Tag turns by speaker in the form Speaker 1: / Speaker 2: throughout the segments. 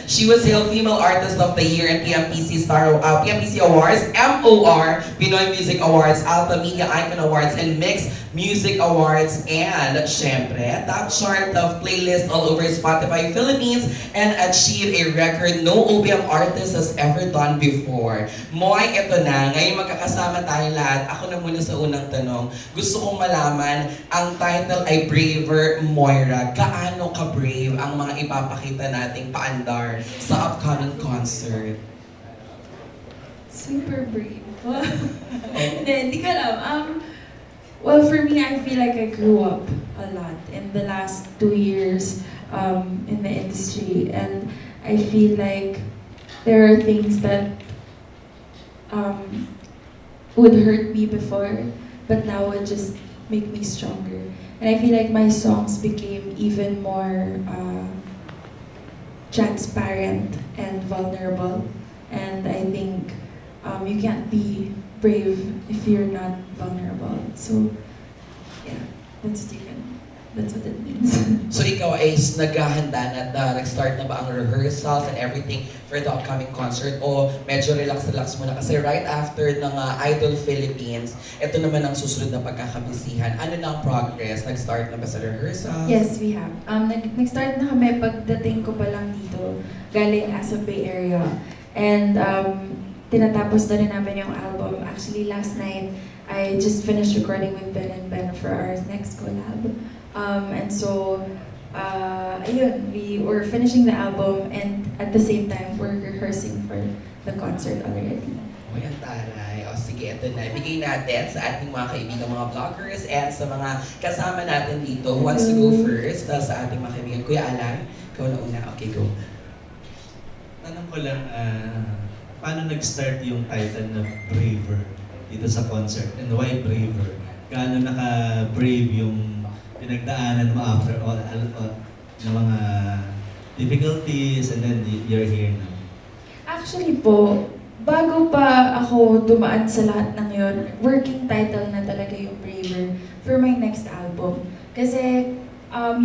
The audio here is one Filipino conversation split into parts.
Speaker 1: She was hailed Female Artist of the Year in PMPC Awards, MOR, Pinoy Music Awards, Alta Media Icon Awards, and Mixed Music Awards, and syempre, top chart of playlist all over Spotify Philippines, and achieved a record no OPM artist has ever done before. Moy, ito na. Ngayon magkakasama tayo lahat. Ako na muna sa unang tanong. Gusto kong malaman, ang title ay Braver Moira. Gaano ka-brave ang mga ipapakita nating paandar sa upcoming concert?
Speaker 2: Super brave. Hindi ko alam. Well, for me, I feel like I grew up a lot in the last 2 years in the industry. And I feel like there are things that would hurt me before, but now would just make me stronger. And I feel like my songs became even more transparent and vulnerable. And I think you can't be brave if you're not vulnerable. So, yeah, that's different. That's what it means.
Speaker 1: So ikaw ay naghahanda na nag-start na ba ang rehearsals and everything for the upcoming concert? O medyo relax muna? Kasi right after ng Idol Philippines, ito naman ang susunod na pagkakabisihan. Ano na ang progress? Nag-start na ba sa rehearsals?
Speaker 2: Yes, we have. Nag-start na kami pagdating ko pa lang dito, galing sa Bay Area. And tinatapos na rin namin yung album. Actually, last night, I just finished recording with Ben and Ben for our next collab. And so, ayun, we were finishing the album and at the same time, we're rehearsing for the concert already.
Speaker 1: O yan, taray. O sige, ito na. Ibigay natin sa ating mga kaibigan, mga vloggers, and sa mga kasama natin dito. Who wants to go first? Sa ating mga kaibigan. Kuya Alan, ikaw na una. Okay, go.
Speaker 3: Tanong ko lang, paano nag-start yung title na Braver dito sa concert? And why Braver? Gaano naka-brave yung pinagdaanan mo after all ng mga difficulties and then you're here now?
Speaker 2: Actually po, bago pa ako dumaan sa lahat ng yun, working title na talaga yung Braver for my next album. Kasi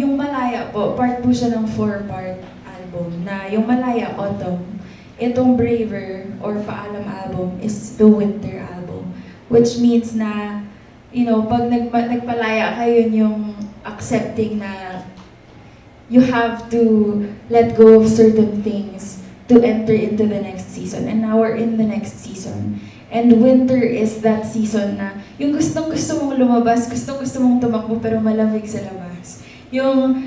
Speaker 2: yung Malaya po, part po siya ng 4-part album na yung Malaya Autumn. Itong Braver or Paalam album is the winter album. Which means na, you know, pag nagpalaya kayo yung accepting na you have to let go of certain things to enter into the next season. And now we're in the next season. And winter is that season na yung gustong-gusto mong lumabas, gustong-gusto mong tumakbo pero malamig sa labas. Yung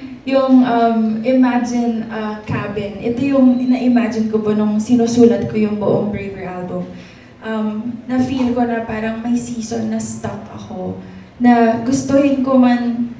Speaker 2: Imagine a Cabin. Ito yung na-imagine ko po nung sinusulat ko yung buong Braver album. Na-feel ko na parang may season na stuck ako. Na gustuhin ko man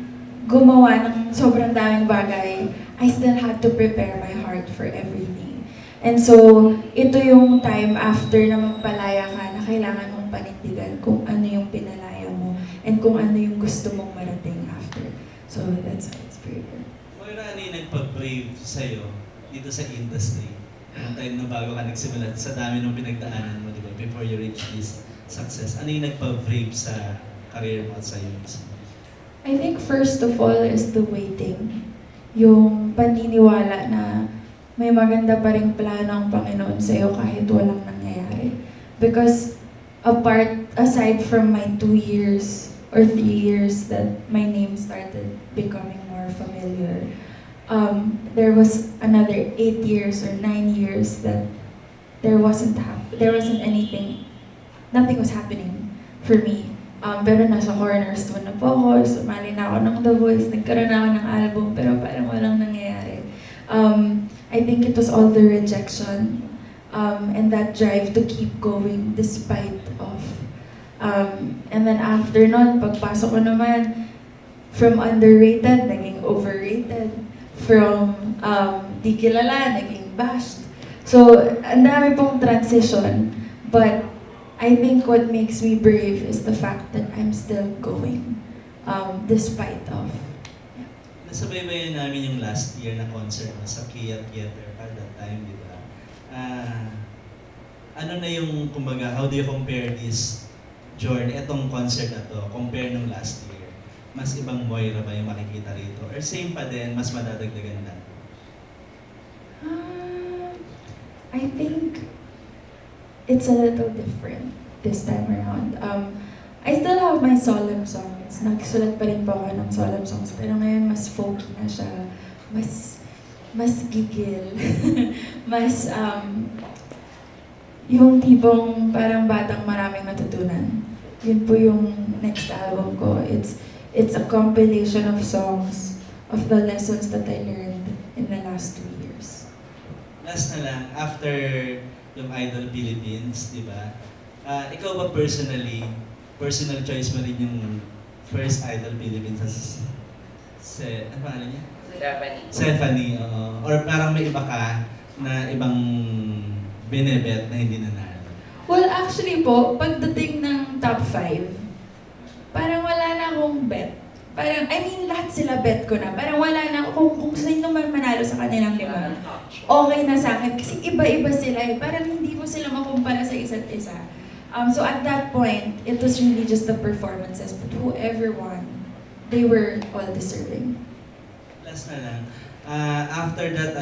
Speaker 2: gumawa ng sobrang daming bagay, I still had to prepare my heart for everything. And so, ito yung time after na magpalaya ka na kailangan mong panindigan kung ano yung pinalaya mo and kung ano yung gusto mong marating after. So, that's why it's Braver.
Speaker 3: Moira, ano yung nagpa-brave sa'yo dito sa industry? Yung time na bago ka nagsimula, sa dami ng pinagdaanan mo, di ba? Before you reach this success, ano yung nagpa-brave sa career mo at sa'yo?
Speaker 2: I think first of all is the waiting. Yung paniniwala na may maganda pa ring plano ang Panginoon sa'yo kahit walang nangyayari. Because aside from my 2 years or 3 years that my name started becoming more familiar, there was another 8 years or 9 years that there wasn't anything, nothing was happening for me. Pero nasa cornerstone na po ako, sumali na ako ng The Voice, nagkaroon na ako ng album, pero parang walang nangyayari. I think it was all the rejection and that drive to keep going despite of. And then after nun, pagpasok ko naman, from underrated, naging overrated. From di kilala, naging bashed. So, ang dami pong transition, but I think what makes me brave is the fact that I'm still going, despite of. Yeah.
Speaker 3: Nasabaybayan namin yung last year na concert mo sa Kia Theater at that time, di ba? Ano na yung, kumbaga, how do you compare this journey, itong concert na to, compare nung last year? Mas ibang Moira ba yung makikita rito? Or same pa din, mas madadagdagan lang?
Speaker 2: I think it's a little different this time around. I still have my solemn songs. Nagsulat pa rin po ako ng solemn songs. Pero ngayon, mas folky na siya. Mas gigil. mas, yung tipong parang batang maraming natutunan. Yun po yung next album ko. It's a compilation of songs of the lessons that I learned in the last 2 years.
Speaker 3: Last na lang, after yung Idol Philippines, di ba? Ikaw ba personal choice mo rin yung first Idol Philippines ano pangalan niya? Stephanie, oo. Or parang may iba ka na ibang binebet na hindi nanalo?
Speaker 2: Well, actually po, pagdating ng top 5, parang wala na akong bet. Parang, lahat sila bet ko na. Parang wala na ako, kung sino man manalo sa kanilang 5, okay na sa akin. Kasi iba-iba sila eh. Parang hindi mo sila makumpara sa isa't isa. So at that point, it was really just the performances. But whoever won, they were all deserving.
Speaker 3: Last na lang, after that,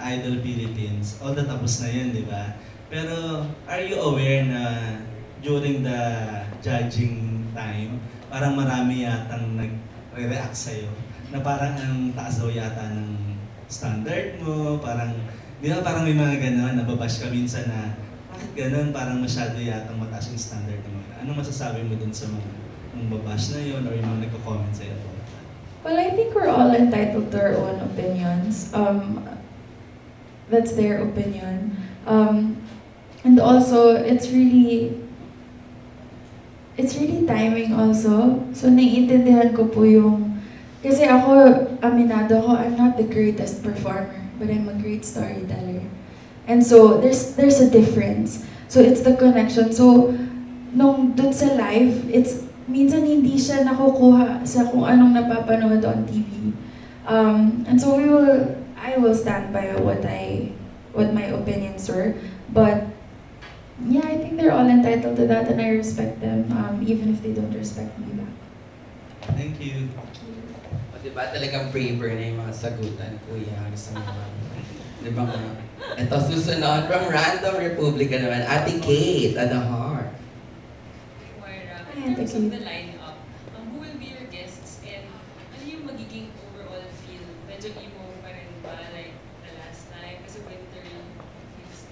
Speaker 3: Idol Philippines, all that tapos na yun, di ba? Pero, are you aware na during the judging time, parang marami yatang nagre-react sa'yo, na parang ang taas daw yata ng standard mo, parang, di ba parang may mga gano'n, nababash ka minsan na, bakit gano'n, parang masyado yatang mataas yung standard mo. Anong masasabi mo dun sa mga babash na yun, or yung mga nagko-comment sa'yo?
Speaker 2: Well, I think we're all entitled to our own opinions. That's their opinion. And also, it's really timing also. So, naiintindihan ko po yung, kasi ako, aminado ako, I'm not the greatest performer, but I'm a great storyteller. And so, there's a difference. So, it's the connection. So, nung dun sa live, minsan hindi siya nakukuha sa kung anong napapanood on TV. And so, I will stand by what my opinions were. But, yeah, I think they're all entitled to that and I respect them, even if they don't respect me back.
Speaker 3: Thank you.
Speaker 1: O, diba talagang braver na yung mga sagutan, kuya? Gusto mo naman. Diba nga? Ito, susunod from Random Republica naman, Ate Kate at the Heart.
Speaker 4: Moira,
Speaker 2: Hi,
Speaker 4: in terms
Speaker 2: Ate
Speaker 4: of
Speaker 2: Kate.
Speaker 4: the lineup, who will be your guests and ano yung magiging overall feel? Medyo emo pa rin ba like the last time? Kasi winter feels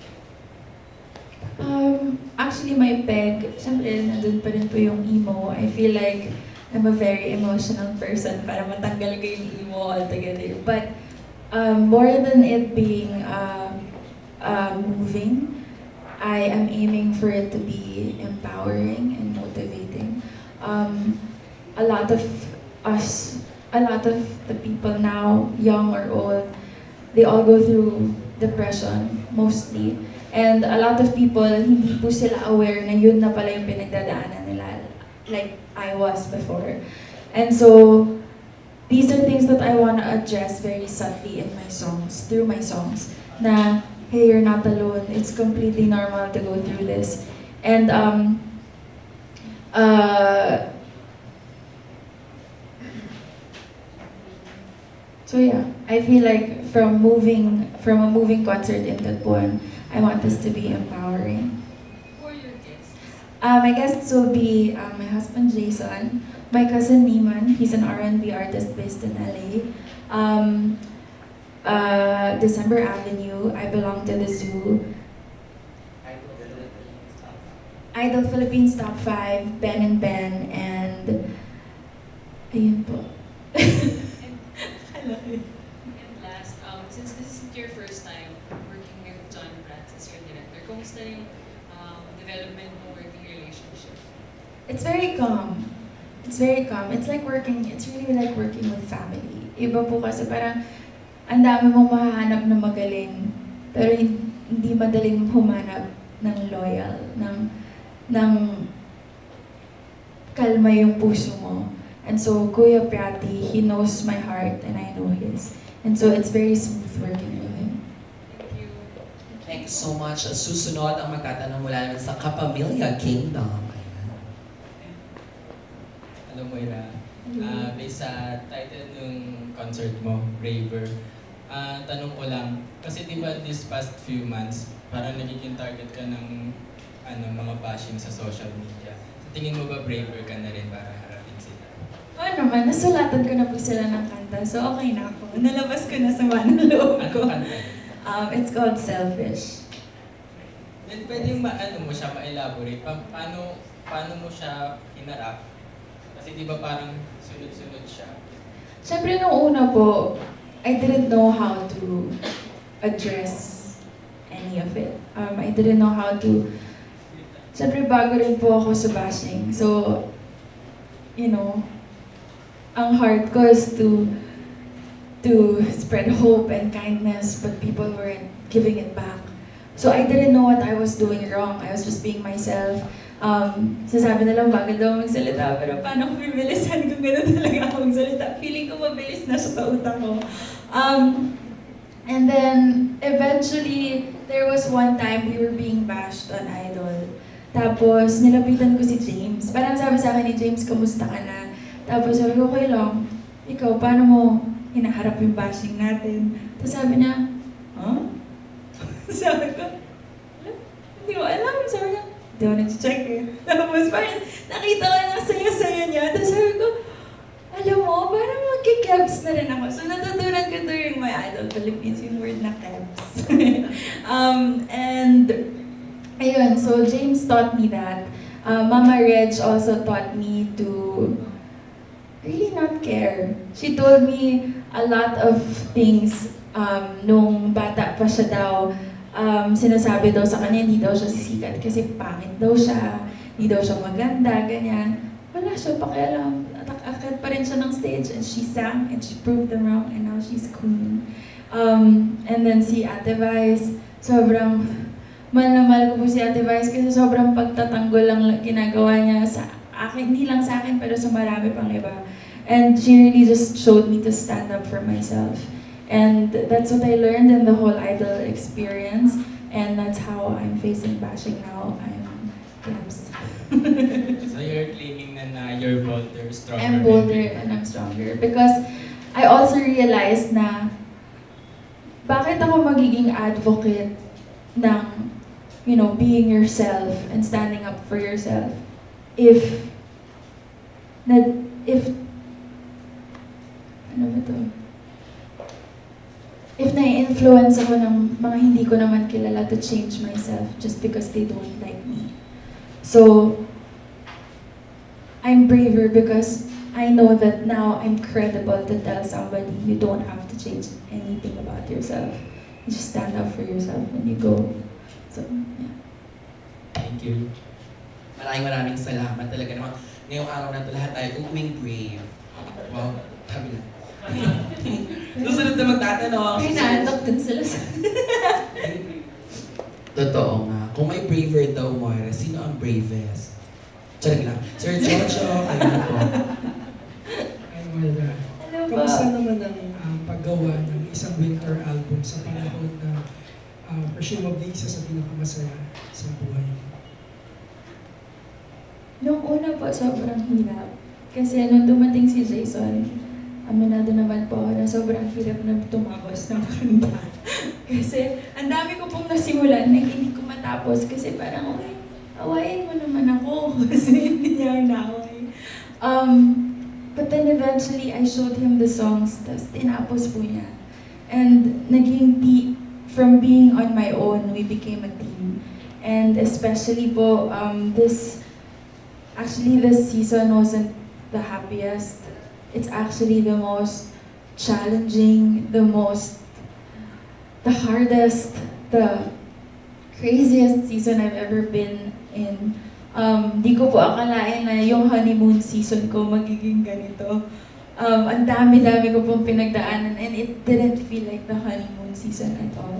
Speaker 2: Actually, my peg, syempre, nandun pa rin po yung emo. I feel like I'm a very emotional person para matanggal ko yung emo altogether. But more than it being moving, I am aiming for it to be empowering and motivating. A lot of the people now, young or old, they all go through depression mostly. And a lot of people, hindi po sila aware na yun na pala yung pinagdadaanan nila, like I was before. And so, these are things that I want to address very subtly in my songs, through my songs, na, hey, you're not alone, it's completely normal to go through this. And, so yeah, I feel like from a moving concert in Tagpuan, I want this to be empowering.
Speaker 4: Who are your guests?
Speaker 2: My guests will be my husband Jason, my cousin Niman, he's an R&B artist based in LA. December Avenue, I belong to the zoo. Idol Philippines Top 5, Ben and Ben, and ayun po.
Speaker 4: And last, since this isn't your first time working with John Prats as your director, kumusta yung development ng working relationship?
Speaker 2: It's very calm. It's very calm. It's really like working with family. Iba po kasi parang ang dami mong mahahanap na magaling, pero hindi madaling humanap ng loyal, ng kalma yung puso mo. And so, Kuya Piatti, he knows my heart and I know his. And so, it's very smooth working with him.
Speaker 4: Thank you.
Speaker 1: Thank you so much. Susunod ang magtatanong mula naman sa Kapamilya Kingdom. Ayan.
Speaker 5: Hello Moira. Based sa title ng concert mo, Braver, Tanong ko lang, kasi di ba this past few months, parang nagiging target ka ng mga bashing sa social media. Sa tingin mo ba braver ka na rin para harapin sila?
Speaker 2: Oo naman, nasulatan ko na po sila ng kanta, so okay na ako. Nalabas ko na sa ng loob ko.
Speaker 5: Ano kanta?
Speaker 2: It's called Selfish.
Speaker 5: Then pwedeng mo siya ma-elaborate, paano mo siya hinarap? Kasi di ba parang sunod-sunod siya?
Speaker 2: Siyempre nung una po, I didn't know how to address any of it. I didn't know how to... Siyempre bago rin po ako sa bashing. So, you know, ang hard ko is to spread hope and kindness, but people weren't giving it back. So I didn't know what I was doing wrong. I was just being myself. Sasabi na lang bagal daw magsalita, pero paano ko bibilisan kung gano'n talaga ako magsalita? Feeling ko mabilis na siya sa utak ko. And then, eventually, there was one time we were being bashed on Idol. Tapos, nilapitan ko si James. Parang sabi sa akin ni James, kamusta ka na? Tapos sabi ko, okay lang. Ikaw, paano mo hinaharap yung bashing natin? Tapos sabi niya, huh? Sabi ko, hindi ko alam. Sabi niya, hindi ko nag-check eh. Tapos parang nakita ko na saya-saya niya. Tapos sabi ko, alam mo, parang magkikebs na rin ako. So natutunan ko during my Idol Philippines yung word na kebs. And ayun, so James taught me that. Mama Reg also taught me to really not care. She told me a lot of things nung bata pa siya daw. Sinasabi daw sa kanya, hindi daw siya sisikat kasi pangit daw siya, hindi daw siya maganda, ganyan. Wala siya pakialam. Akat pa rin siya ng stage and she sang and she proved them wrong and now she's queen. And then si Ate Vice, sobrang mahal na mahal ko po si Ate Vice kasi sobrang pagtatanggol lang ginagawa niya sa akin, hindi lang sa akin pero sa marami pang iba. And she really just showed me to stand up for myself. And that's what I learned in the whole Idol experience. And that's how I'm facing bashing now. I'm Gabs.
Speaker 5: So you're claiming na you're bolder, stronger.
Speaker 2: I'm bolder and I'm stronger. Because I also realized na bakit ako magiging advocate ng, you know, being yourself and standing up for yourself if ano ba to? If na-influence ako ng mga hindi ko naman kilala to change myself just because they don't like me. So, I'm braver because I know that now I'm credible to tell somebody you don't have to change anything about yourself. You just stand up for yourself when you go. So, yeah.
Speaker 5: Thank you.
Speaker 1: Maraming salamat talaga naman. Ngayong araw na ito, lahat tayo uuwing brave. Wow, sabi na. Susunod na magtatanong.
Speaker 2: Ay, naantok din sila sa...
Speaker 1: Totoo nga. Kung may braver daw, Moira, sino ang bravest? Charig lang. Sir Jojo, kayo na po.
Speaker 6: Ay, Moira.
Speaker 2: Ano ba?
Speaker 6: Kamusta naman ang paggawa ng isang winter album sa panahon na presumably isa sa pinakamasaya sa buhay mo?
Speaker 2: Noong una po, sobrang hirap. Kasi nung dumating si Jason, aminado naman po ako na sobrang hirap na tumapos ng kanta. Kasi ang dami ko pong nasimulan na hindi ko matapos kasi parang, okay, awayin mo naman ako kasi hindi niya inaway. But then eventually, I showed him the songs, tapos tinapos po niya. And from being on my own, we became a team. And especially po, this season wasn't the happiest. It's actually the most challenging, the hardest, the craziest season I've ever been in. Di ko po akalain na yung honeymoon season ko magiging ganito. Ang dami-dami ko pong pinagdaanan and it didn't feel like the honeymoon season at all.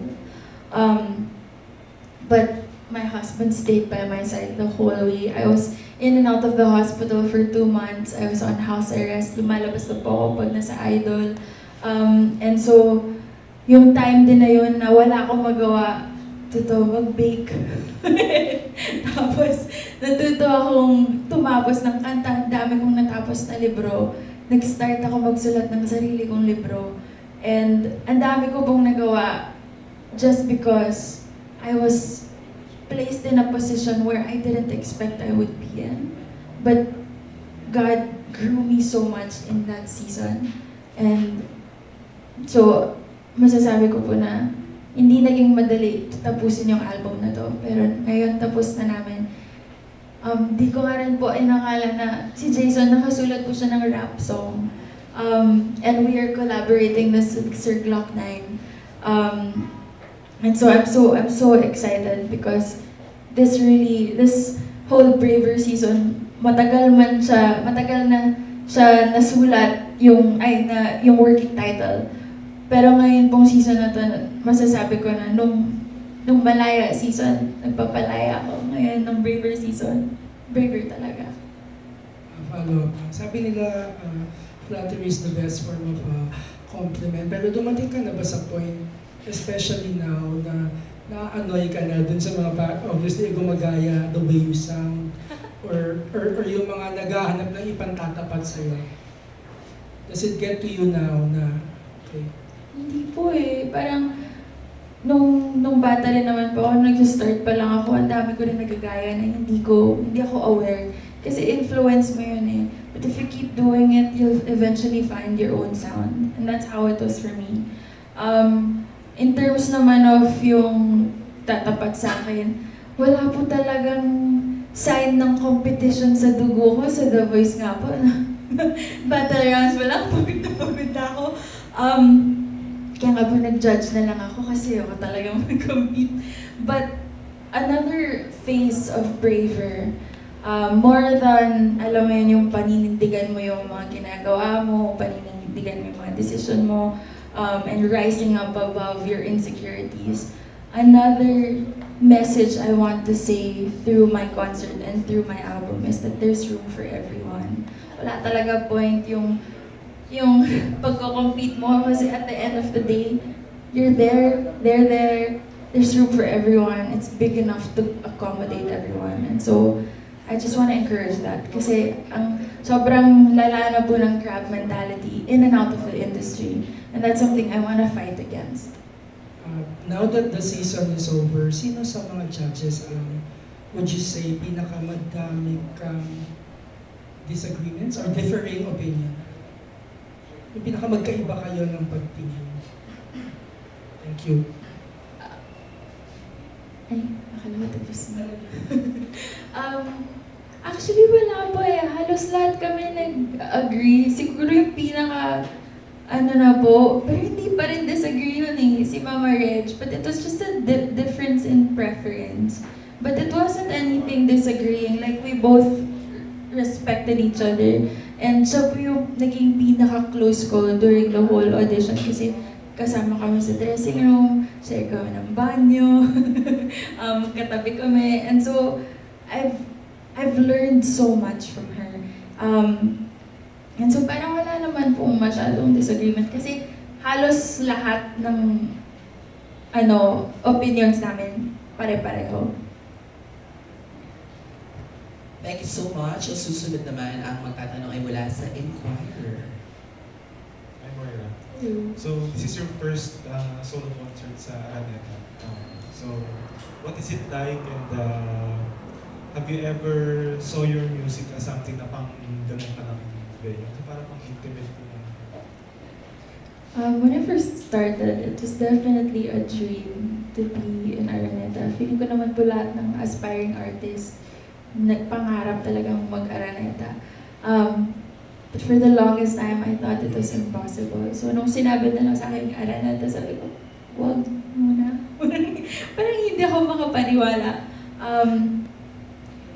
Speaker 2: But my husband stayed by my side the whole way. I was in and out of the hospital for 2 months. I was on house arrest. Lumalabas na po ako pag nasa Idol. And so, yung time din na yun na wala akong magawa, mag-bake. Tapos, natuto akong tumapos ng kanta. Ang dami kong natapos na libro. Nag-start ako magsulat ng sarili kong libro. And ang dami ko pong nagawa just because I was placed in a position where I didn't expect I would be in. But God grew me so much in that season. And so, masasabi ko po na hindi naging madali tapusin yung album na to. Pero ngayon tapos na namin. Di ko nga rin po inakala na si Jason nakasulat po siya ng rap song. And we are collaborating this with Sir Glock 9. And so I'm so excited because this whole Braver season, matagal na siya nasulat yung working title. Pero ngayon pong season na to, masasabi ko na nung Malaya season, nagpapalaya ako. Ngayon, nung Braver season, braver talaga.
Speaker 6: Follow up. Sabi nila, flattery is the best form of compliment. Pero dumating ka na ba sa point, especially now, na na-annoy ka na dun sa mga, obviously, gumagaya the way you sound, or yung mga naghahanap ng ipantatapat sa'yo? Does it get to you now na, okay,
Speaker 2: Hindi po eh. Parang, nung bata rin naman po ako, nag-start pa lang ako, ang dami ko rin nagagaya na hindi ako aware. Kasi influence mo yun eh. But if you keep doing it, you'll eventually find your own sound. And that's how it was for me. In terms naman of yung tatapat sa akin, wala po talagang sign ng competition sa dugo ko, sa The Voice nga po. Battle rounds pa lang, pagod na pagod ako. Kaya nga po nag-judge na lang ako kasi ako talagang mag-compete. But another phase of Braver, more than, alam mo yun, yung paninindigan mo yung mga ginagawa mo, paninindigan mo yung mga decision mo, and rising up above your insecurities. Another message I want to say through my concert and through my album is that there's room for everyone. Wala talaga point yung pagko-compete mo kasi at the end of the day, you're there, they're there, there's room for everyone. It's big enough to accommodate everyone. And so, I just want to encourage that kasi ang sobrang lala na po ng crab mentality in and out of the industry. And that's something I want to fight against.
Speaker 6: Now that the season is over, sino sa mga judges would you say pinakamadami kang disagreements or differing opinion? Yung pinakamagkaiba kayo ng pagtingin? Thank you.
Speaker 2: Ay, akala ko tapos na. Actually, wala po eh. Halos lahat kami nag-agree. Siguro yung na po, pero hindi pa rin disagree yun eh, si Mama Reg. But it was just a difference in preference. But it wasn't anything disagreeing. Like, we both respected each other. And siya po yung naging pinaka-close ko during the whole audition kasi kasama kami sa dressing room, share kami ng banyo, katabi kami. And so, I've learned so much from her. And so parang wala naman pong masyadong disagreement kasi halos lahat ng opinions namin pare-pareho.
Speaker 1: Thank you so much. Ang susunod naman ang magtatanong ay mula sa Inquirer.
Speaker 7: Hi, Moira. So, this is your first solo concert sa Araneta. So, what is it like and have you ever saw your music as something na pang ganun ka ng venue? So, parang pang intimate ko na.
Speaker 2: When I first started, it was definitely a dream to be in Araneta. Feeling ko naman po lahat ng aspiring artists nagpangarap talagang mag-Araneta. But for the longest time, I thought it was impossible. So nung sinabi na lang sa akin Araneta, sabi ko, wag muna. Parang hindi ako makapaniwala.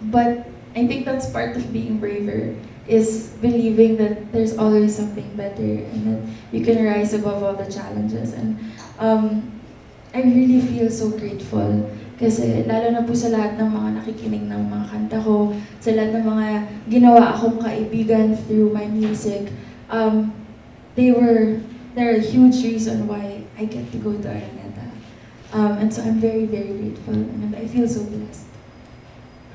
Speaker 2: But I think that's part of being braver, is believing that there's always something better and that you can rise above all the challenges. And I really feel so grateful kasi lalo na po sa lahat ng mga nakikinig ng mga kanta ko, sa lahat ng mga ginawa akong kaibigan through my music, they're a huge reason why I get to go to Araneta. And so I'm very, very grateful and I feel so blessed.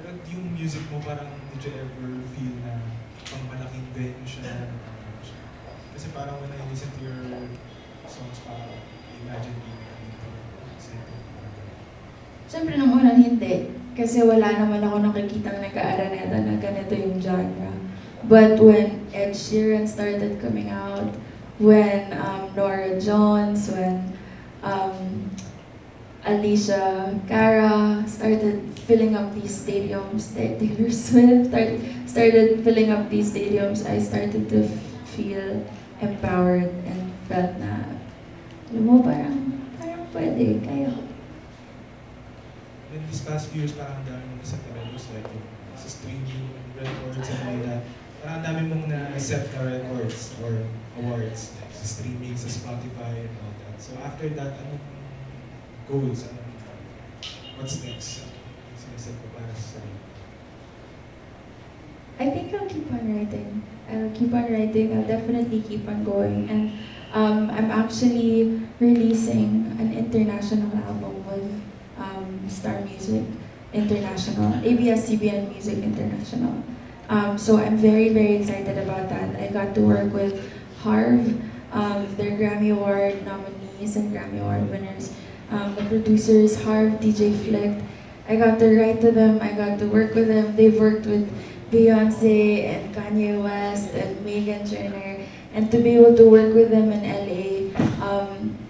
Speaker 7: Pero yung music mo parang did you ever feel na pang malaking venue siya? Kasi parang when I listen to your songs para imagine being dito?
Speaker 2: Siyempre nung unang hindi. Kasi wala naman ako nakikitang nag-aaraneta na ganito yung genre. But when Ed Sheeran started coming out, when Nora Jones, when Alicia Cara started filling up these stadiums, Taylor Swift started filling up these stadiums, I started to feel empowered and felt na, alam mo, parang pwede, kaya ko.
Speaker 7: In these past few years, parang ang dami mong sa like sa streaming, records, and all that. Parang ang dami mong na-set na records or awards, like sa streaming, sa Spotify, and all that. So after that, anong goals? What's next? Sinaset ko para sa sarili.
Speaker 2: I think I'll keep on writing. I'll definitely keep on going. And I'm actually releasing an international album with Star Music International, ABS-CBN Music International. So I'm very, very excited about that. I got to work with Harv, their Grammy Award nominees and Grammy Award winners. The producers, Harv, DJ Flick. I got to write to them, I got to work with them. They've worked with Beyonce and Kanye West and Meghan Trainor. And to be able to work with them in LA,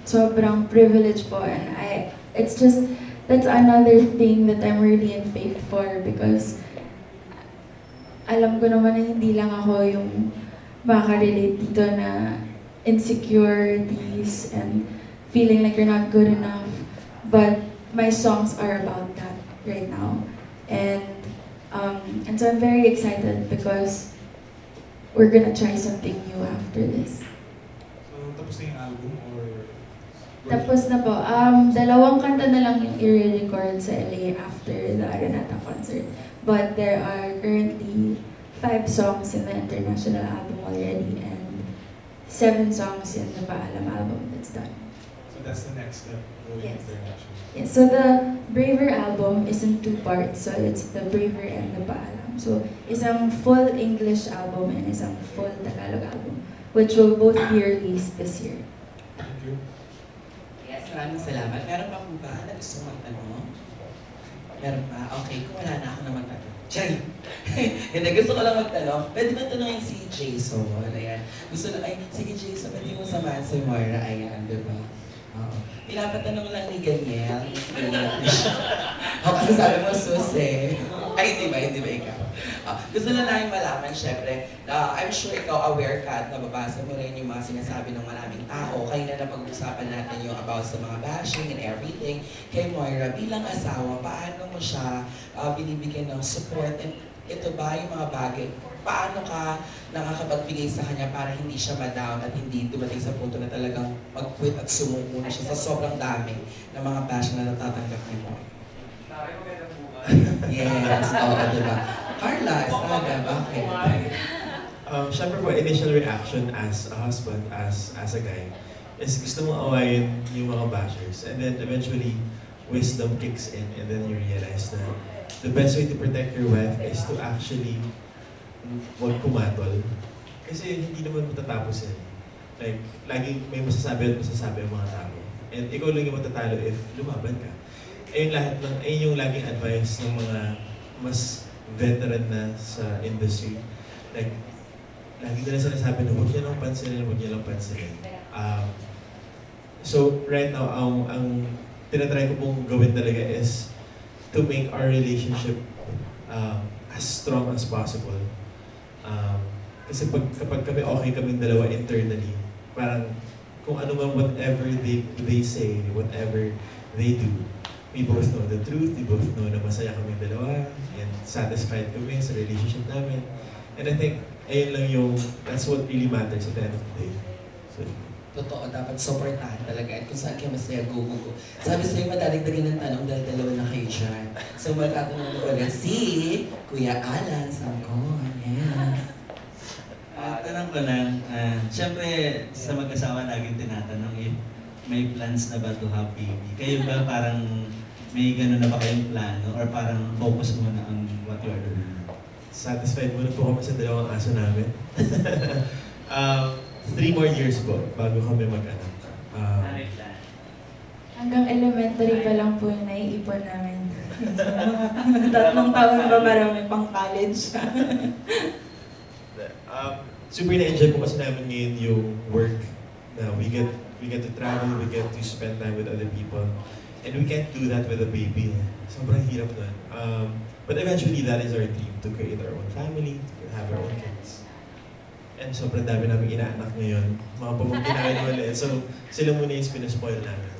Speaker 2: sobrang privilege po. And it's just, that's another thing that I'm really in faith for, because alam ko naman na hindi lang ako yung makarelate dito na insecurities and feeling like you're not good enough. But my songs are about that right now. And so I'm very excited because we're gonna try something new after this.
Speaker 7: So tapos na yung album or?
Speaker 2: Tapos na po. Dalawang kanta na lang yung i-record sa LA after the Araneta concert. But there are currently 5 songs in the international album already and 7 songs in the Paalam album that's done.
Speaker 7: So that's the next step, going
Speaker 2: Yes.
Speaker 7: international.
Speaker 2: Yeah, so the Braver album is in 2 parts. So it's the Braver and the Paalam. So isang full English album and isang full Tagalog album, which will both be released this year.
Speaker 7: Thank you.
Speaker 1: Yes, maraming salamat. Meron pa po ba na gusto mong tanong? Meron pa? Okay, kung wala na ako na magtanong. Cherry! Hindi, gusto ko lang magtanong. Pwede ba tanongin si Jason? Ayan. Gusto lang, ay, sige Jason, pwede mo samahan si Moira. Ayan, di ba? Oo. Pinapatanong lang ni Daniel. O, kasi sabi mo, sus eh. Ay, hindi ba ikaw? Gusto lang namin malaman, syempre, I'm sure ikaw aware ka at nababasa mo rin yung mga sinasabi ng maraming tao. Kaya na napag-usapan natin yung about sa mga bashing and everything. Kay Moira, bilang asawa, paano mo siya binibigyan ng support? And ito ba yung mga bagay? Paano ka nakakapagbigay sa kanya para hindi siya ma-down at hindi dumating sa punto na talagang mag-quit at sumuko na siya sa sobrang dami ng mga bashing na natatanggap ni Moira? Yes, oo, diba? Carla, Estrada, bakit?
Speaker 8: Siyempre po, initial reaction as a husband, as a guy, is gusto mong awayin yung mga bashers. And then eventually, wisdom kicks in and then you realize that the best way to protect your wife is to actually huwag pumatol. Kasi hindi naman matatapos yan. Like, laging may masasabi at masasabi ang mga tao. And ikaw lang yung matatalo if lumaban ka. Ayun yung laging advice ng mga mas veteran na sa industry. Like, lagi nila sinasabi na huwag niya lang pansinin. So, right now, ang tinatry ko pong gawin talaga is to make our relationship as strong as possible. Kasi kapag kami okay kaming dalawa internally, parang kung ano man whatever they say, whatever they do, we both know the truth, we both know na masaya kaming dalawa, and satisfied kami sa relationship namin. And I think, ayun lang that's what really matters at the end of the day. So,
Speaker 1: Totoo, dapat supportahan talaga at kung saan kayo masaya, go. Sabi sa'yo, madaligdagin ng tanong dahil dalawa na kayo dyan. So magtatanong na ulit si Kuya Alan Sangkon. Yes.
Speaker 3: Tanong ko lang, siyempre sa mag-asawa laging tinatanong if may plans na ba to have baby? Kayo ba parang may gano'n na ba kayong plano or parang focus muna on what you are doing?
Speaker 8: satisfied muna po kami sa dalawang aso namin. 3 more years po bago kami mag-anak.
Speaker 2: Hanggang elementary pa lang po yung naiipon namin. Mga 3 taon pa marami pang college.
Speaker 8: Super na-enjoy po kasi namin ngayon yung work na we get to travel, we get to spend time with other people. And we can't do that with a baby. Sobrang hirap nun. But eventually, that is our dream, to create our own family, to have our own kids. And sobrang dami namin inaanak ngayon. Mga pamangkin namin ulit. So, sila muna yung pinaspoil namin.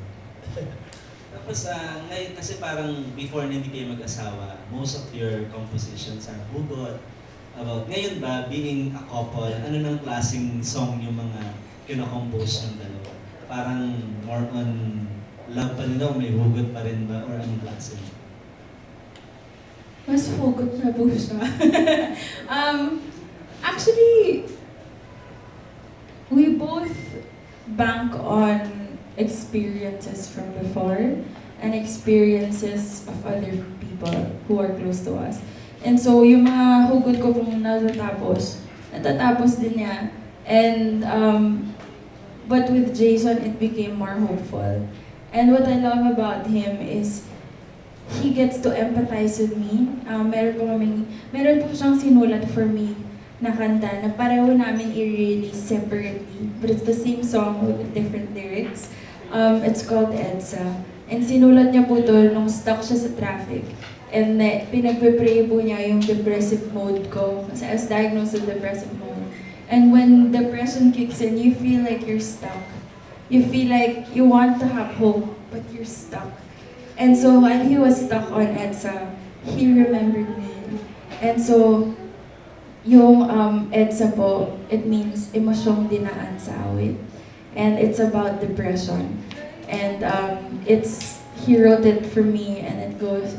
Speaker 3: Tapos ngayon kasi parang before na hindi kayo mag-asawa, most of your compositions are hugot. About ngayon ba, being a couple, ano nang klaseng song yung mga kinocompose ng dalawa? Parang more on love pa rin daw, may hugot pa rin ba? Or anong klase?
Speaker 2: Mas hugot na po siya. Actually, we both bank on experiences from before and experiences of other people who are close to us. And so, yung mga hugot ko pong natatapos din niya. And, but with Jason, it became more hopeful. And what I love about him is he gets to empathize with me. Meron po siyang sinulat for me na kanta na pareho namin i-release separately. But it's the same song with different lyrics. It's called EDSA. And sinulat niya po to nung stuck siya sa traffic. And pinagpe-pray po niya yung depressive mode ko. Kasi I was diagnosed with depressive mode. And when depression kicks in, you feel like you're stuck. You feel like you want to have hope, but you're stuck. And so while he was stuck on EDSA, he remembered me. And so, yung EDSA po, it means emosyong dinaan sa awit. And it's about depression. And he wrote it for me, and it goes,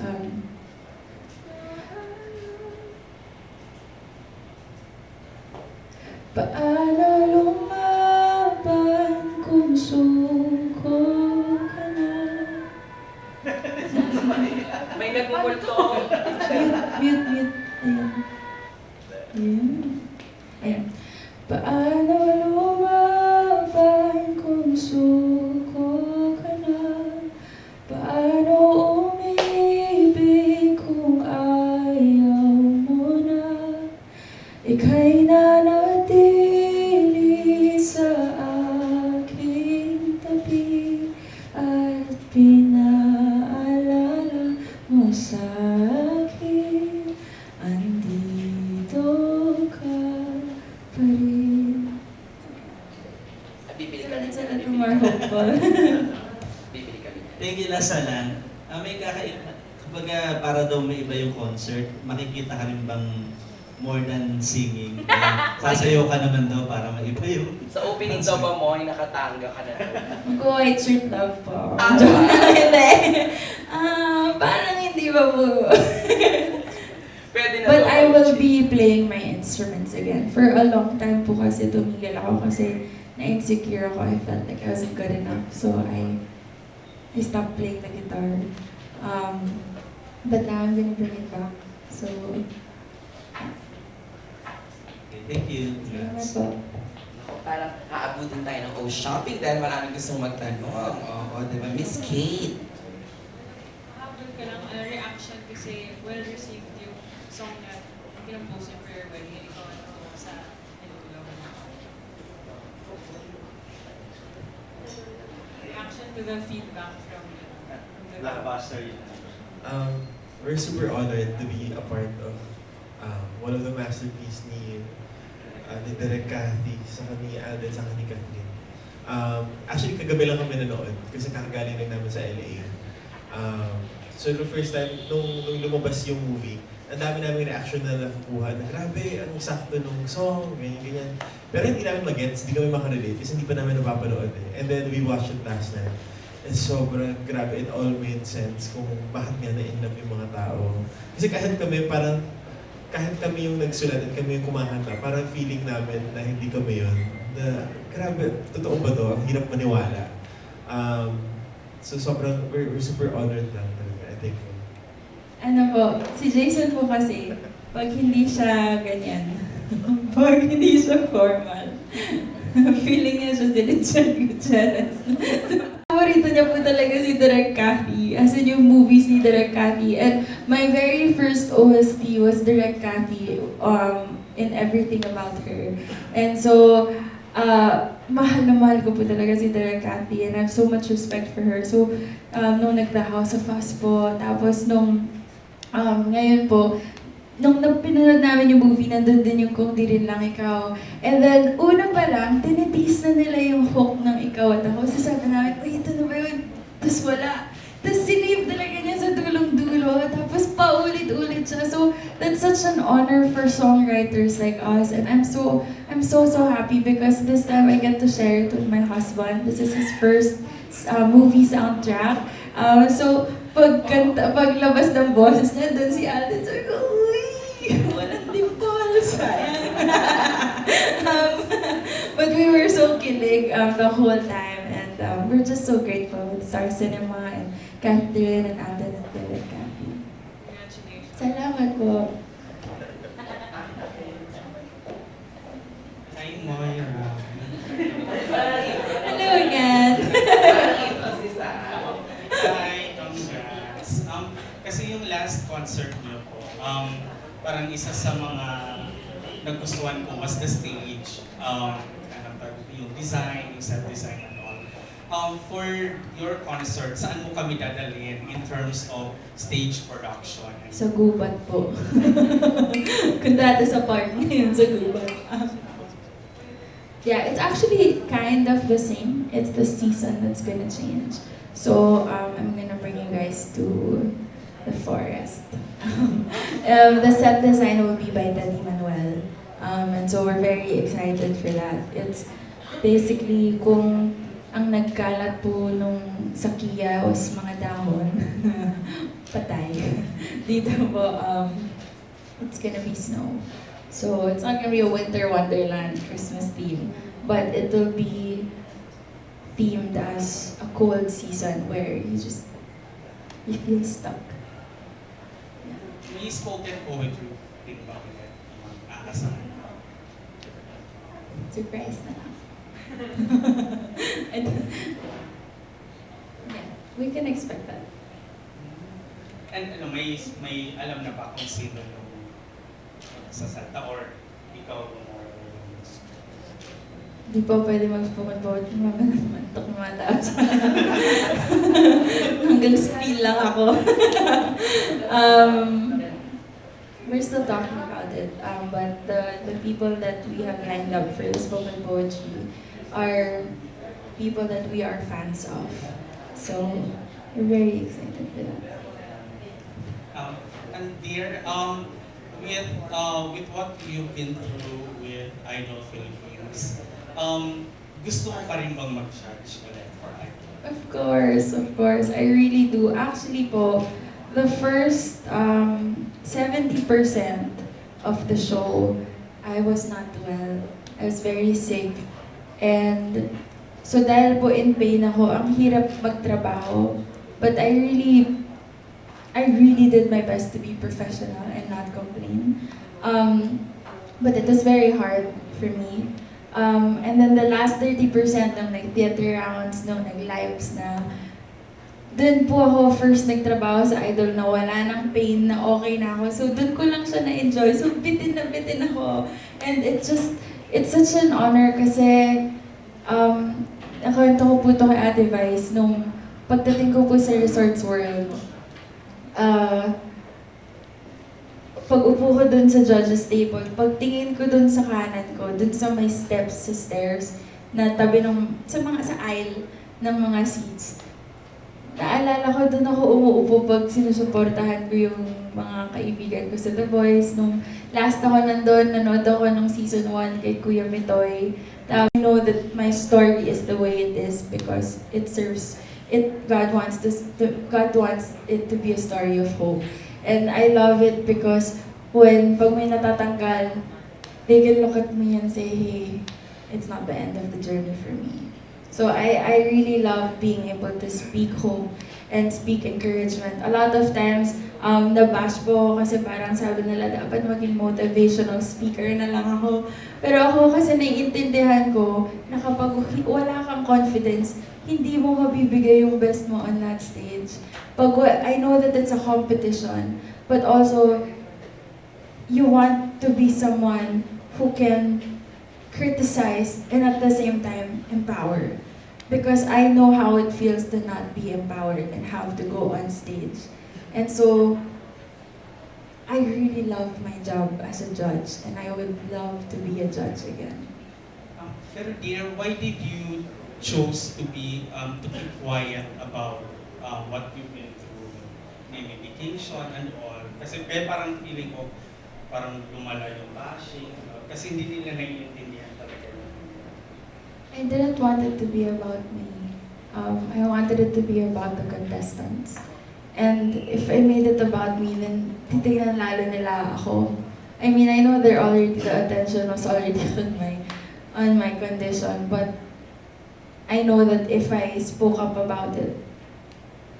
Speaker 2: paano lumaban kung suko ka na?
Speaker 1: May nagmumulto.
Speaker 2: Mute. Ayan. Paano lumaban kung suko ka na? Paano umibig kung ayaw mo na? Ika'y nanatili sa aking tabi at pinaalala mo sa akin, andito ka pa rin.
Speaker 1: Bibili ka
Speaker 2: It's a little more hopeful.
Speaker 1: Bibili kami.
Speaker 3: Thank you, Lasalan. May kakaiba, kapag para daw may iba yung concert, makikita ka rin bang more than singing? Sasayaw ka naman daw para maiba yung...
Speaker 1: Sa opening daw ba mo, ay nakatanga ka na daw?
Speaker 2: Mag-white shirt love po.
Speaker 1: Ah,
Speaker 2: Joke lang, hindi. Parang hindi ba po?
Speaker 1: Pwede na
Speaker 2: But
Speaker 1: daw
Speaker 2: I will
Speaker 1: mag-change.
Speaker 2: be playing my instruments again. For a long time po kasi tumigil ako kasi na-insecure ako. I felt like I wasn't good enough. So I stopped playing the guitar. But now I'm gonna bring it back. So,
Speaker 3: Thank you.
Speaker 2: salamat
Speaker 3: Congrats.
Speaker 2: po.
Speaker 1: Parang aabutin tayo ng shopping dahil maraming gustong magtanong. Oo, di ba? Miss Kate.
Speaker 4: Habang ka lang, reaction kasi well-received yung song na pinopost niya for your wedding. Ikaw ano sa reaction to the feedback from the
Speaker 3: Blockbuster yun.
Speaker 8: We're super honored to be a part of one of the masterpieces ni Direk Cathy, sa ni Alden, sa ni Catherine. Actually, kagabi lang kami nanood kasi kakagaling lang namin sa LA. So the first time, nung lumabas yung movie, ang dami namin reaction na nakukuha na grabe, ang sakto nung song, ganyan. Pero hindi namin mag-gets, hindi kami makarelate kasi hindi pa namin napapanood eh. And then we watched it last night. And sobrang grabe, it all made sense kung bakit nga na-inlove yung mga tao. Kasi kahit kami yung nagsulat at kami yung kumakanta, parang feeling namin na hindi kami yun. Na grabe, totoo ba to? Ang hirap maniwala. So sobrang, we're super honored lang talaga, I think.
Speaker 2: Ano po, si Jason po kasi, pag hindi siya ganyan, pag hindi siya formal, feeling niya siya si Richard Gutierrez. Paborito niya po talaga si Direk Cathy. As in yung movies ni Direk Cathy. And my very first OST was Direk Cathy in everything about her. And so, mahal na mahal ko po talaga si Direk Cathy and I have so much respect for her. So, nung nag-The House of Us po, tapos nung ngayon po, nung pinanood namin yung movie, nandun din yung Kung Di Rin Lang Ikaw. And then, una pa lang, tinitease na nila yung hook ng Ikaw at Ako. So sabi namin, uy, ito na ba yun? Tapos wala. Tapos sinave talaga niya sa dulong-dulo. Tapos paulit-ulit siya. So, that's such an honor for songwriters like us. And I'm so happy because this time I get to share it with my husband. This is his first movie soundtrack. So, paglabas ng boses niya, doon si ate, sabi ko, uy, walang dimple, sayang. But we were so kilig the whole time, and we're just so grateful with Star Cinema and Catherine and Alden and Philip Cathy.
Speaker 4: Congratulations.
Speaker 2: Salamat po.
Speaker 9: Hi, Moira.
Speaker 2: Hello again.
Speaker 9: Hi, congrats. Kasi yung last concert niyo po, parang isa sa mga nagustuhan ko was the stage. Yung design, yung set design and all. For your concert, saan mo kami dadalhin in terms of stage production?
Speaker 2: Sa gubat po. Kung dati sa park ngayon sa gubat. Yeah, it's actually kind of the same. It's the season that's gonna change. So I'm gonna bring you guys to the forest. The set design will be by Daddy Manuel. And so we're very excited for that. It's basically kung ang nagkalat po nung sa Kia was mga dahon, patay. Dito po, it's gonna be snow. So it's not gonna be a winter wonderland Christmas theme, but it will be themed as a cold season where you feel stuck. Yeah.
Speaker 9: May spoken poetry din ba ulit? Aasahan.
Speaker 2: Surprise na lang. And, yeah, we can expect that.
Speaker 9: And may alam na ba kung sino yung sasanta or ikaw or
Speaker 2: Di pa pwede mag-spoken poetry. Mantok na mga tao sa hanggang spill lang ako. We're still talking about it. But the people that we have lined up for the spoken poetry are people that we are fans of. So, we're very excited for that.
Speaker 9: and dear, with what you've been through with Idol Philippines, gusto mo pa rin bang mag-judge ulit for Idol?
Speaker 2: Of course. I really do. Actually po, the first 70% of the show, I was not well. I was very sick. And so dahil po in pain ako, ang hirap magtrabaho. But I really did my best to be professional and not complain. But it was very hard for me. And then the last 30% ng theater rounds, nag-lives na, dun po ako first nagtrabaho sa Idol na wala ng pain, na okay na ako. So dun ko lang siya na-enjoy. So bitin ako. And it's such an honor kasi nakwento ko po ito kay Ate Vice nung pagdating ko po sa Resorts World. Pag upo ko dun sa judges table, pagtingin ko dun sa kanan ko, dun sa may steps sa stairs, na tabi sa aisle ng mga seats. Naalala ko dun ako umuupo pag sinusuportahan ko yung mga kaibigan ko sa The Voice. Nung last ako nandun, nanood ako ng season 1 kay Kuya Mitoy. I know that my story is the way it is because God wants it to be a story of hope. And I love it because pag may natatanggal, they can look at me and say, hey, it's not the end of the journey for me. So I really love being able to speak hope and speak encouragement. A lot of times, nabash po ako kasi parang sabi nila dapat maging motivational speaker na lang ako. Pero ako kasi naiintindihan ko na kapag wala kang confidence, hindi mo mabibigay yung best mo on that stage. I know that it's a competition, but also, you want to be someone who can criticize and at the same time empower. Because I know how it feels to not be empowered and have to go on stage. And so, I really love my job as a judge, and I would love to be a judge again.
Speaker 9: Pero dear, why did you choose to keep quiet about what you've been through, maybe vacation and all? Kasi parang feeling ko, parang lumala yung bashing, kasi hindi nila naiintindihan talaga.
Speaker 2: I didn't want it to be about me. I wanted it to be about the contestants. And if I made it about me, then titignan lalo nila ako. I mean, I know the attention was already on my condition, but I know that if I spoke up about it,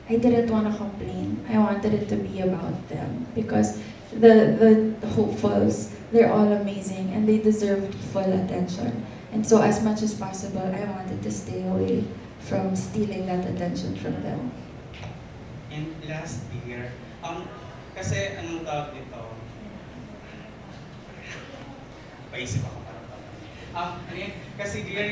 Speaker 2: I didn't want to complain. I wanted it to be about them because the hopefuls, they're all amazing and they deserved full attention. And so as much as possible, I wanted to stay away from stealing that attention from them.
Speaker 9: And last year, kasi anong tawag dito? Paisip ako parang kasi dear,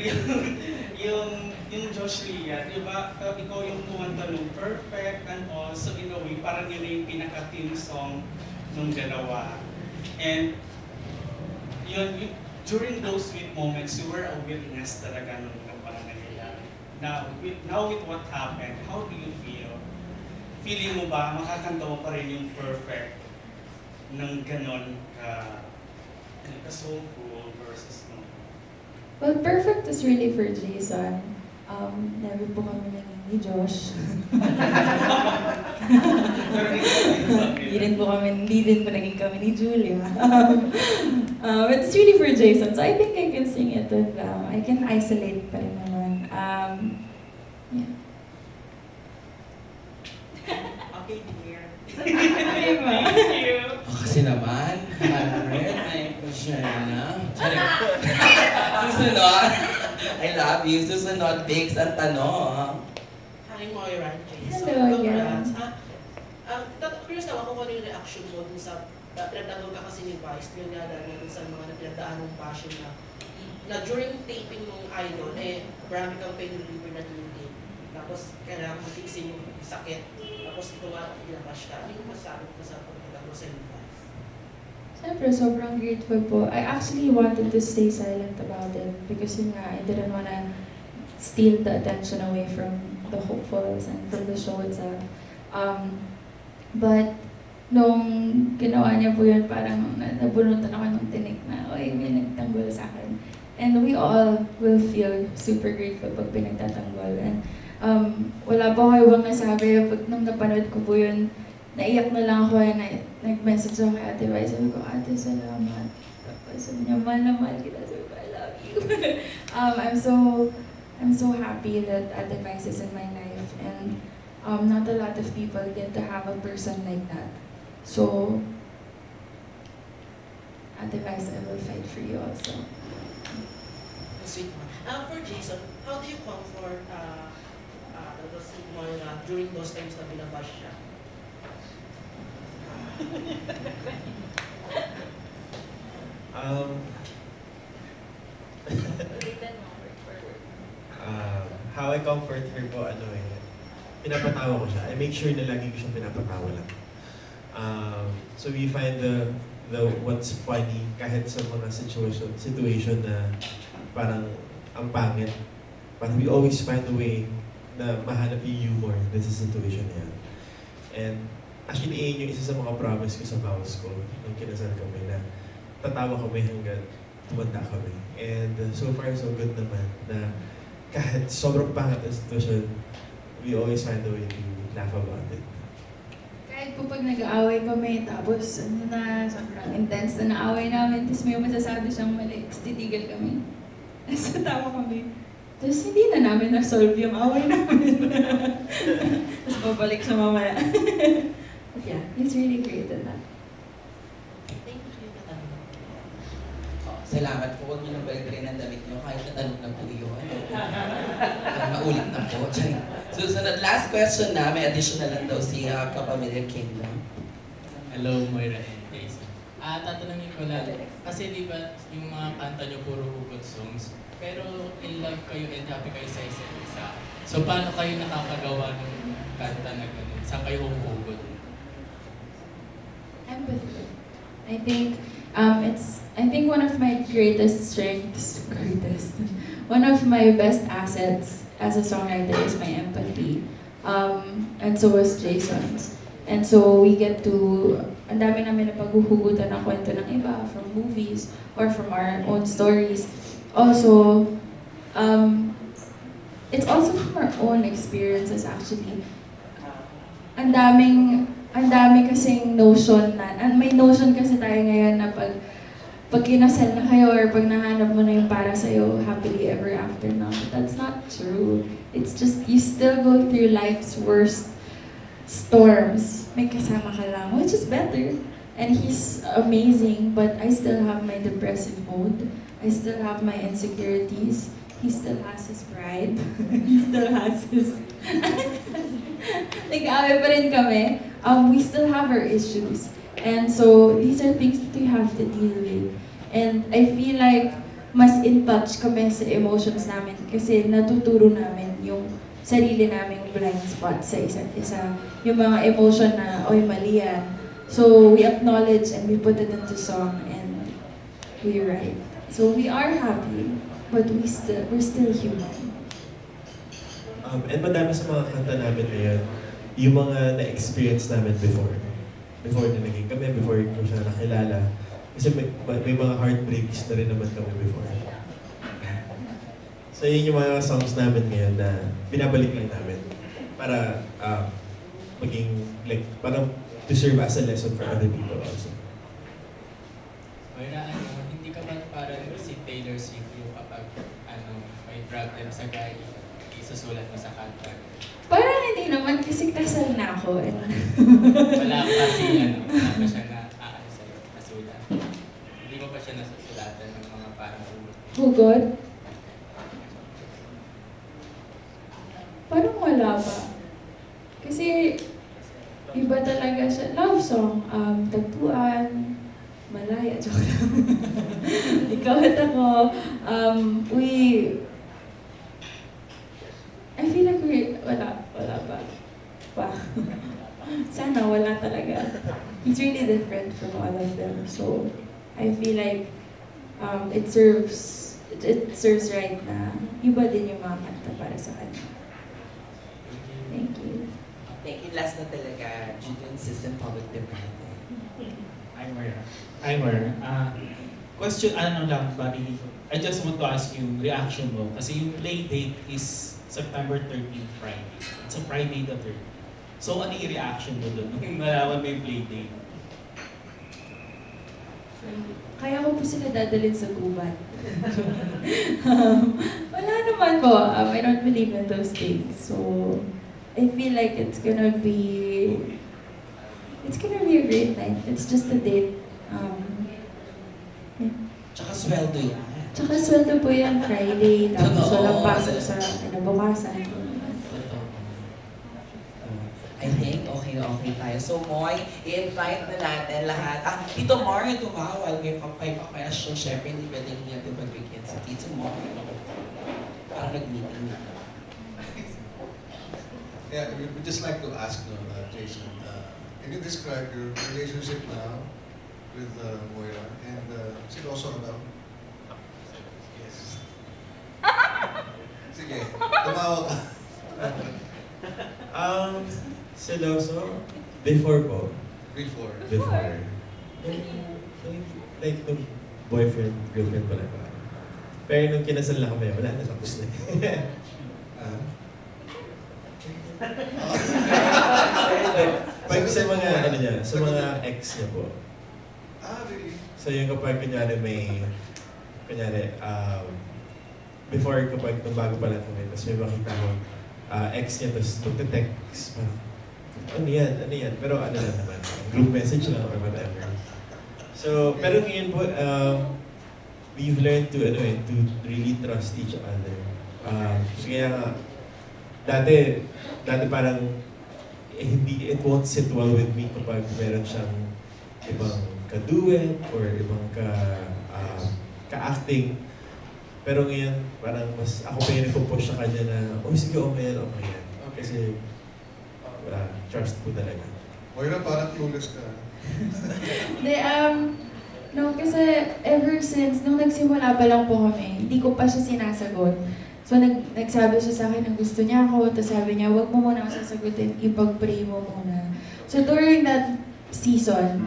Speaker 9: yung Josh Lia, di ba, ikaw yung kumanta nung Perfect and all, so in a way, parang yun yung pinaka-team song nung dalawa. And during those sweet moments, you were a witness talaga nung pangyayari. Now with what happened, how do you feel? Feeling mo ba, makakanta mo pa rin yung Perfect ng ganon ka-soulful versus no?
Speaker 2: Well, Perfect is really for Jason. Never po kami naging ni Josh. Hindi din po naging kami ni Julia. It's really for Jason. So I think I can sing it with them. I can isolate pa rin naman. Yeah.
Speaker 9: Okay, dear.
Speaker 4: Thank you.
Speaker 1: Kasi naman, Alfred, may question na. Susunod. I love you. Susunod, Biggs ang tanong.
Speaker 10: Hi, Moira. Jason.
Speaker 2: Hello,
Speaker 10: Congrats. Curious naman kung ano yung reaction mo dun sa pinagtanggol ka kasi ni Vice, yung nadaan dun sa mga pinagdaan ng passion na during taping ng Idol, marami kang pain reliever na duty. Tapos, kailangan mo fixin yung sakit. Tapos, ito nga, pinabash ka. Ano yung masabi ko sa pagkatagol sa ni Vice?
Speaker 2: Siyempre, sobrang grateful po. I actually wanted to stay silent about it because yun nga, I didn't wanna steal the attention away from the hopefuls and from the show itself. But, nung ginawa niya po yun, parang nabunutan ako ng tinik na, oy, may nagtanggol sa akin. And we all will feel super grateful pag pinagtatanggol. And wala pa ako ibang nasabi. Pag nung napanood ko po yun, naiyak na lang ako and nag-message ako kay Ate Vice. Sabi ko, Ate, salamat. Tapos sabi niya, mahal na mahal kita. Sabi ko, I love you. I'm so happy that Ate Vice is in my life. And not a lot of people get to have a person like that. So, Ate Vice, I will fight for you also.
Speaker 10: Sweet one. For Jason, how do you comfort si Moira during those times na binabash siya?
Speaker 8: How I comfort her po, pinapatawa ko siya. I make sure na lagi ko siya pinapatawa lang. So we find the what's funny kahit sa mga situation na parang ang pangit. But we always find a way na mahanap yung humor in sa situation na yan. And actually, yun yung isa sa mga promise ko sa vows ko nung kinasal kami na tatawa kami hanggang tumanda kami. And so far, so good naman na kahit sobrang pangit ang situation, we always find a way to laugh about it.
Speaker 2: Kahit po pag nag-aaway kami, tapos sobrang intense na naaway namin, tapos may masasabi siyang mali, tapos titigil kami. Tapos tawa kami. Tapos hindi na namin na-solve yung away namin. Tapos babalik siya mamaya. But yeah, he's really great at that.
Speaker 10: Thank you, Natanong.
Speaker 1: Salamat po. Huwag niyo nang balik rin ang damit niyo kahit natanong na po yun. Maulit na po. Susunod, last question na, may additional lang daw si Kapamilya Kingdom.
Speaker 5: Hello, Moira and Jason. Tatanungin ko lang, kasi di ba yung mga kanta nyo puro hugot songs, pero in love kayo and happy kayo sa isa't isa. So paano kayo nakakagawa ng kanta na gano'n? Saan kayo humuhugot?
Speaker 2: Empathy. I think one of my one of my best assets as a songwriter is my empathy. And so was Jason's. And so we get to, ang dami namin na paghuhugutan ng kwento ng iba from movies or from our own stories. Also, it's also from our own experiences actually. Ang dami kasing notion na, may notion kasi tayo ngayon na pag kinasal na kayo or pag nahanap mo na yung para sa'yo, happily ever after na. But that's not true. It's just, you still go through life's worst storms. May kasama ka lang, which is better. And he's amazing, but I still have my depressive mode. I still have my insecurities. He still has his pride. He still has his... Nag-aaway pa rin kami. We still have our issues. And so, these are things that we have to deal with. And I feel like mas in touch kami sa emotions namin kasi natuturo namin yung sarili naming blind spot sa isa't isa. Yung mga emotion na, oy, mali yan. So, we acknowledge and we put it into song and we write. So, we are happy, but we're still human.
Speaker 8: And madami sa mga kanta namin ngayon, yung mga na-experience namin before na naging kami, before ko siya nakilala. Kasi may mga heartbreaks na rin naman kami before. So yun yung mga songs namin ngayon na binabalik lang namin para maging, like, parang to serve as a lesson for other people also.
Speaker 5: Moira, hindi ka ba parang si Taylor Swift yung kapag may problem sa guy, isusulat mo sa kanta?
Speaker 2: Parang hindi naman kasi kasal na ako.
Speaker 5: Wala pa siya na nasulat. Hindi mo pa siya nasusulatan ng mga parang
Speaker 2: Hugot? Parang wala pa. Kasi iba talaga siya. Love song, tagpuan, malaya, joke lang. Ikaw at ako, I feel like wala pa. Sana wala talaga. It's really different from all of them. So, I feel like it serves right na iba din yung mga kanta para sa kanya. Thank you.
Speaker 1: Thank you. Last na talaga, due to insistent public demand.
Speaker 11: Hi, Moira. Question, lang, buddy. I just want to ask you, reaction mo. Kasi yung play date is September 13, Friday. It's a Friday the 3rd. So, ano yung reaction mo doon nung nalaman mo yung play date?
Speaker 2: Kaya ko po sila dadalhin sa gubat. Wala naman po. I don't believe in those things. So, I feel like it's gonna be a great night. It's just a date. Yeah.
Speaker 1: Tsaka sweldo yan.
Speaker 2: Tsaka sweldo po yan Friday. Tapos walang pasok sa kinabukasan.
Speaker 1: I think okay tayo. So, Moy, i-invite na natin lahat. Tito Mario tumawal. May pa-question. Siyempre, hindi pwedeng niya ito magbigyan sa Tito Mario. Parang nag-meeting na.
Speaker 12: Yeah, we'd just like to ask Jason, can you describe your relationship now with Moira and seryoso na daw? Yes. Sige, tumawa ka.
Speaker 8: Seryoso? Before po.
Speaker 12: Before.
Speaker 8: Like, nung boyfriend, girlfriend pa lang. Pero nung kinasal na kami, wala na, tapos na. Pag sa mga, sa mga ex niya po.
Speaker 12: Really?
Speaker 8: So yung kapag before kapag nung bago pa lang kami, tapos may makita ko, ex niya, tapos magte-text, ano yan? Pero ano lang naman, group message lang or whatever. So, pero ngayon po, we've learned to really trust each other. So kaya nga, dati parang it won't sit well with me kapag meron siyang ibang ka-duet or ibang ka-acting. Pero ngayon, parang mas ako pa yung nagpo-push sa kanya na, sige, okay yan. Kasi trust ko talaga.
Speaker 12: Moira, parang clueless ka.
Speaker 2: Hindi, no, kasi ever since, nung nagsimula pa lang po kami, hindi ko pa siya sinasagot. So, nagsabi siya sa akin na gusto niya ako, tapos sabi niya, wag mo muna ako sasagutin, ipag-pray mo muna. So, during that season,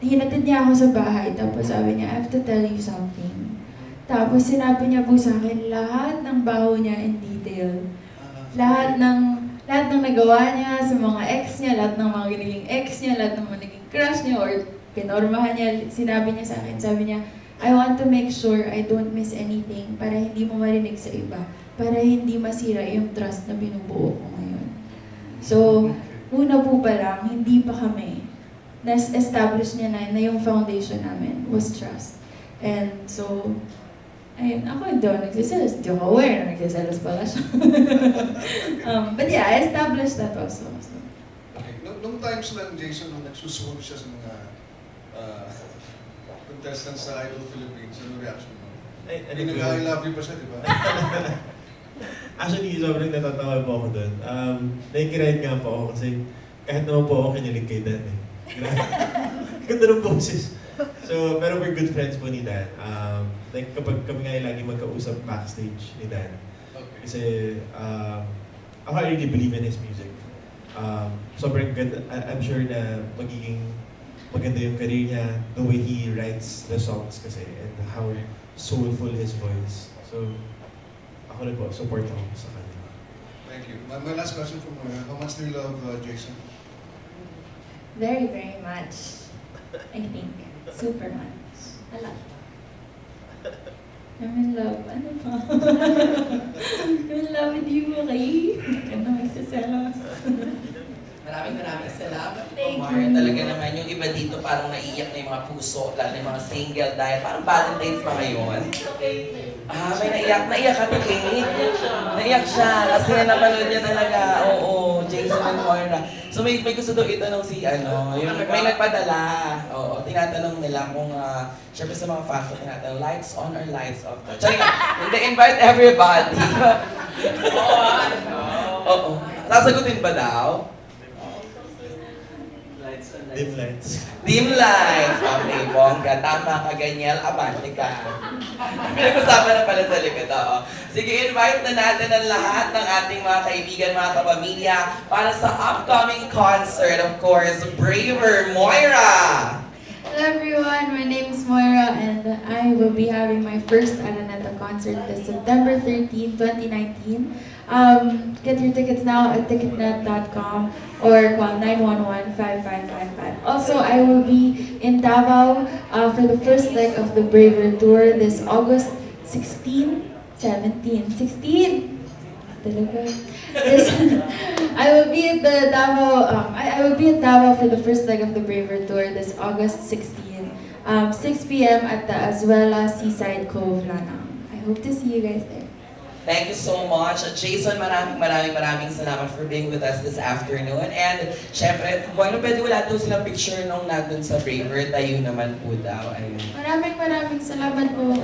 Speaker 2: hinatid niya ako sa bahay, tapos sabi niya, I have to tell you something. Tapos sinabi niya po sa akin lahat ng baho niya in detail. Lahat ng nagawa niya sa mga ex niya, lahat ng mga giniling ex niya, lahat ng mga naging crush niya, or pinormahan niya, sinabi niya sa akin, sabi niya, I want to make sure I don't miss anything para hindi mo marinig sa iba, para hindi masira yung trust na binubuo ko ngayon. So, una po pa lang, hindi pa kami. Establish niya na yung foundation namin was trust. And so, ayun, ako hindi ako nagsiselos. Hindi ako aware na nagsiselos pala siya. But yeah, I established that also. So.
Speaker 12: Okay. Nung times lang, Jason, nung nagsusuhod siya sa mga contestants sa Idol Philippines, ano reaction mo? I love you pa siya, di ba?
Speaker 8: Actually, sobrang natatawa po ako doon. Nakikiride nga po ako kasi kahit naman po ako kinilig kay Dan eh. Ganda ng boses. So, pero we're good friends po ni Dan. Like kapag kami nga lagi magkausap backstage ni Dan. Kasi ako I really believe in his music. Sobrang ganda. I'm sure na magiging maganda yung career niya, the way he writes the songs kasi, and how soulful his voice. So, ako rin po, support ako sa kanya.
Speaker 12: Thank you. My last question from Moira. How much do you love Jason?
Speaker 2: Very, very much. I think. Super much. A lot. I'm in love. Ano pa? I'm in love with you, okay? Ano magsiselos?
Speaker 1: Maraming salamat po,
Speaker 2: Thank
Speaker 1: Mar.
Speaker 2: you.
Speaker 1: Talaga naman yung iba dito parang naiiyak na yung mga puso, lalo na yung mga single dahil parang Valentine's pa ngayon. May naiyak kami, Kate. Naiyak siya kasi napanood niya talaga. Oo, Jason and Moira. So may gusto daw itanong si yung may nagpadala. Oo, tinatanong nila kung syempre sa mga fans, tinatanong lights on or lights off. Sorry lang, hindi invite everybody. Oo. Sasagutin ba daw?
Speaker 8: Dim lights.
Speaker 1: Dim lights. Okay, bongga. Tama ka, Ganyel. Abante ka. Pinag-usapan na pala sa likod. Oo. Sige, invite na natin ang lahat ng ating mga kaibigan, mga kapamilya para sa upcoming concert, of course, Braver Moira!
Speaker 2: Hello everyone, my name is Moira and I will be having my first Araneta concert this September 13, 2019. Get your tickets now at ticketnet.com or call 911-5555. Also, I will be in Davao for the first leg of the Braver Tour this August 16. Talaga. I will be at the Davao. I will be at Davao for the first leg of the Braver Tour this August 16, 6 p.m. at the Azuela Seaside Cove, Lanang. I hope to see you guys there.
Speaker 1: Thank you so much. Jason, maraming salamat for being with us this afternoon. And syempre, kung pwede wala daw silang picture nung nandun sa Braver, tayo naman po daw. Ayun.
Speaker 2: Maraming salamat po.